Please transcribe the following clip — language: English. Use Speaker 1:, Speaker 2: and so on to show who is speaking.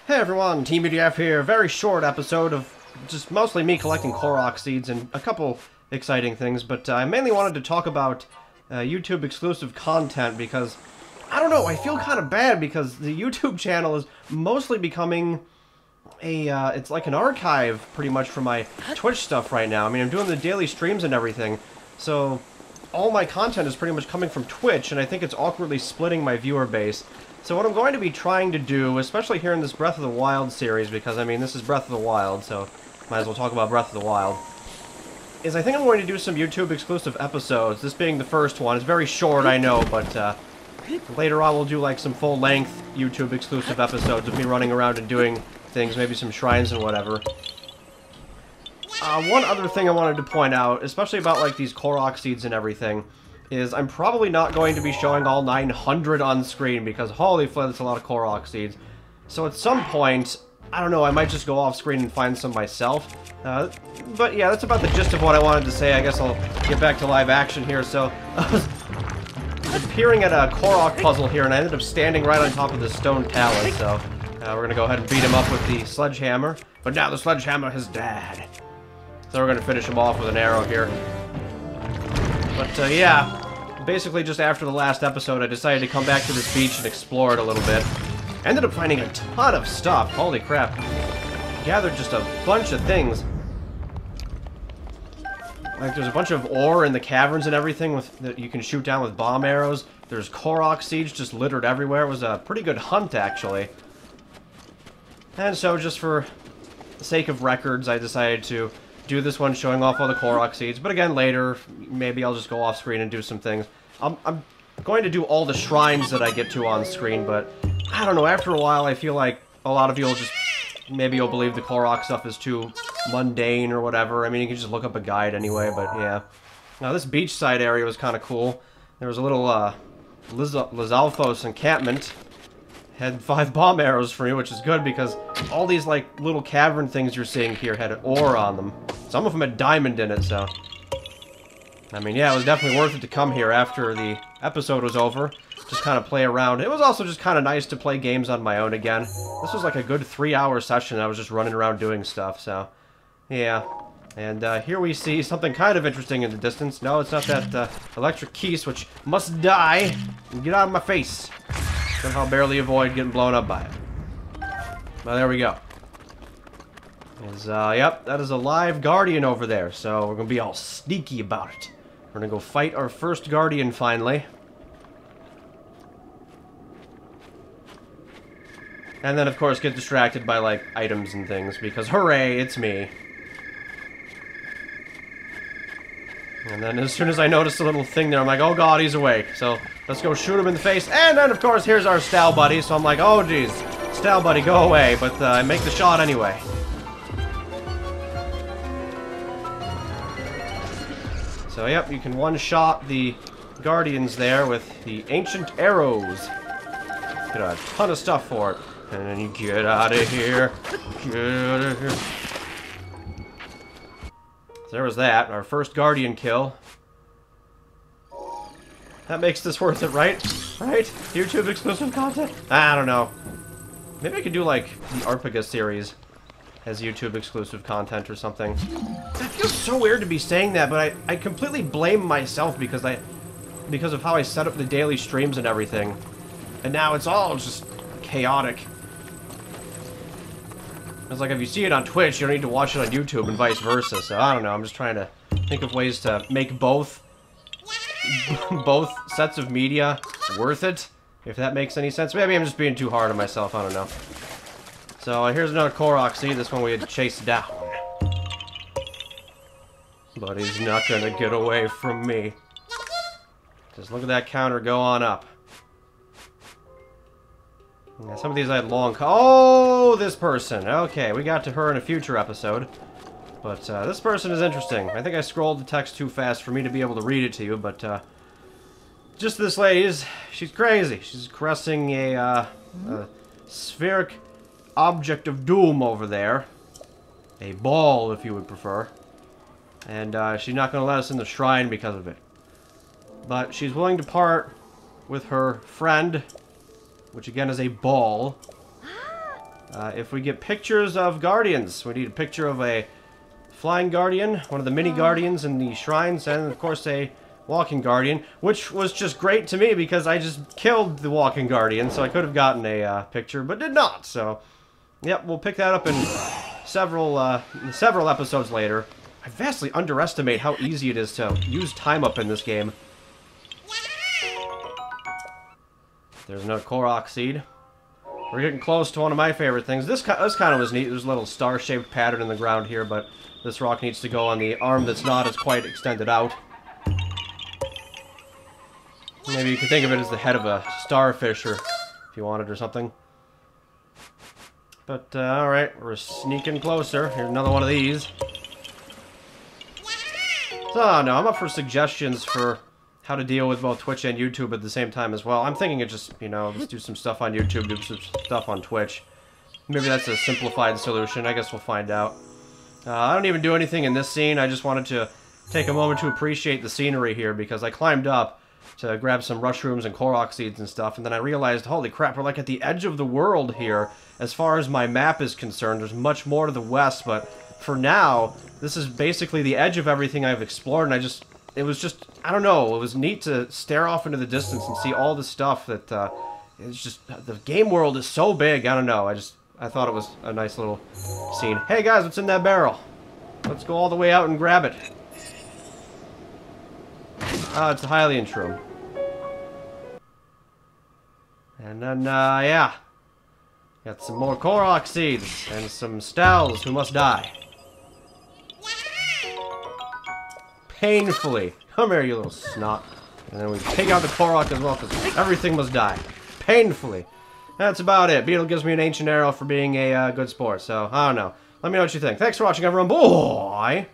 Speaker 1: Hey everyone, Teamudf here. Very short episode of just mostly me collecting Korok Seeds and a couple exciting things, but I mainly wanted to talk about YouTube exclusive content because, I don't know, I feel kind of bad because the YouTube channel is mostly becoming it's like an archive pretty much for my Twitch stuff right now. I mean, I'm doing the daily streams and everything, so all my content is pretty much coming from Twitch, and I think it's awkwardly splitting my viewer base. So what I'm going to be trying to do, especially here in this Breath of the Wild series, because, I mean, this is Breath of the Wild, so might as well talk about Breath of the Wild, is I think I'm going to do some YouTube-exclusive episodes, this being the first one. It's very short, I know, but later on we'll do, like, some full-length YouTube-exclusive episodes of me running around and doing things, maybe some shrines and whatever. One other thing I wanted to point out, especially about, like, these Korok Seeds and everything, is I'm probably not going to be showing all 900 on screen because holy flip, that's a lot of Korok Seeds. So at some point, I don't know, I might just go off screen and find some myself. But yeah, that's about the gist of what I wanted to say. I guess I'll get back to live action here. So I was peering at a Korok puzzle here and I ended up standing right on top of the stone talus. So we're going to go ahead and beat him up with the sledgehammer. But now the sledgehammer has died. So we're going to finish him off with an arrow here. But yeah, basically just after the last episode, I decided to come back to this beach and explore it a little bit. Ended up finding a ton of stuff. Holy crap. Gathered just a bunch of things. Like, there's a bunch of ore in the caverns and everything that you can shoot down with bomb arrows. There's Korok Seeds just littered everywhere. It was a pretty good hunt, actually. And so, just for the sake of records, I decided to do this one showing off all the Korok Seeds, but again later, maybe I'll just go off screen and do some things. I'm going to do all the shrines that I get to on screen, but I don't know, after a while I feel like a lot of you will just, maybe you'll believe the Korok stuff is too mundane or whatever. I mean, you can just look up a guide anyway, but yeah. Now this beachside area was kind of cool. There was a little Lizalfos encampment. Had 5 bomb arrows for me, which is good because all these, like, little cavern things you're seeing here had ore on them. Some of them had diamond in it, so I mean, yeah, it was definitely worth it to come here after the episode was over. Just kind of play around. It was also just kind of nice to play games on my own again. This was like a good 3-hour session. I was just running around doing stuff, so yeah. And here we see something kind of interesting in the distance. No, it's not that electric keys, which must die. Get out of my face. Somehow barely avoid getting blown up by it. Well, there we go. Yep, that is a live guardian over there, so we're gonna be all sneaky about it. We're gonna go fight our first guardian finally. And then, of course, get distracted by, like, items and things, because hooray, it's me. And then as soon as I noticed a little thing there, I'm like, oh god, he's awake. So let's go shoot him in the face. And then, of course, here's our Stal buddy. So I'm like, oh geez, Stal buddy, go away. But I make the shot anyway. So yep, you can one-shot the guardians there with the ancient arrows. Get a ton of stuff for it. And then you get out of here. Get out of here. There was that, our first guardian kill. That makes this worth it, right? Right? YouTube exclusive content? I don't know. Maybe I could do, like, the Arpaga series as YouTube exclusive content or something. That feels so weird to be saying that, but I completely blame myself because of how I set up the daily streams and everything. And now it's all just chaotic. It's like if you see it on Twitch, you don't need to watch it on YouTube and vice versa. So I don't know. I'm just trying to think of ways to make both sets of media worth it, if that makes any sense. Maybe I'm just being too hard on myself. I don't know. So here's another Korok Seed. This one we had to chase down, but he's not gonna get away from me. Just look at that counter go on up. Yeah, some of these I had long... Oh, this person. Okay, we got to her in a future episode. But this person is interesting. I think I scrolled the text too fast for me to be able to read it to you, but just this lady, she's crazy. She's caressing a spheric object of doom over there. A ball, if you would prefer. And she's not going to let us in the shrine because of it. But she's willing to part with her friend, which again is a ball. if we get pictures of guardians. We need a picture of a flying guardian, one of the mini guardians in the shrines, and of course a walking guardian, which was just great to me because I just killed the walking guardian, so I could have gotten a picture, but did not. So, yep, we'll pick that up in several episodes later. I vastly underestimate how easy it is to use time up in this game. There's another Korok Seed. We're getting close to one of my favorite things. This kind of was neat. There's a little star-shaped pattern in the ground here, but this rock needs to go on the arm that's not as quite extended out. Maybe you can think of it as the head of a starfish, or if you wanted, or something. But, alright, we're sneaking closer. Here's another one of these. So, no, I'm up for suggestions for how to deal with both Twitch and YouTube at the same time as well. I'm thinking of just, you know, let's do some stuff on YouTube, do some stuff on Twitch. Maybe that's a simplified solution. I guess we'll find out. I don't even do anything in this scene. I just wanted to take a moment to appreciate the scenery here, because I climbed up to grab some mushrooms and Korok Seeds and stuff, and then I realized, holy crap, we're like at the edge of the world here. As far as my map is concerned, there's much more to the west, but for now, this is basically the edge of everything I've explored, and it was just, I don't know, it was neat to stare off into the distance and see all the stuff that, it's just, the game world is so big, I don't know, I thought it was a nice little scene. Hey guys, what's in that barrel? Let's go all the way out and grab it. Oh, it's the Hylian shroom. And then, yeah. Got some more Korok Seeds and some Stals who must die. Painfully. Come here, you little snot. And then we take out the Korok as well, because everything must die. Painfully. That's about it. Beetle gives me an ancient arrow for being a good sport, so I don't know. Let me know what you think. Thanks for watching, everyone. Bye!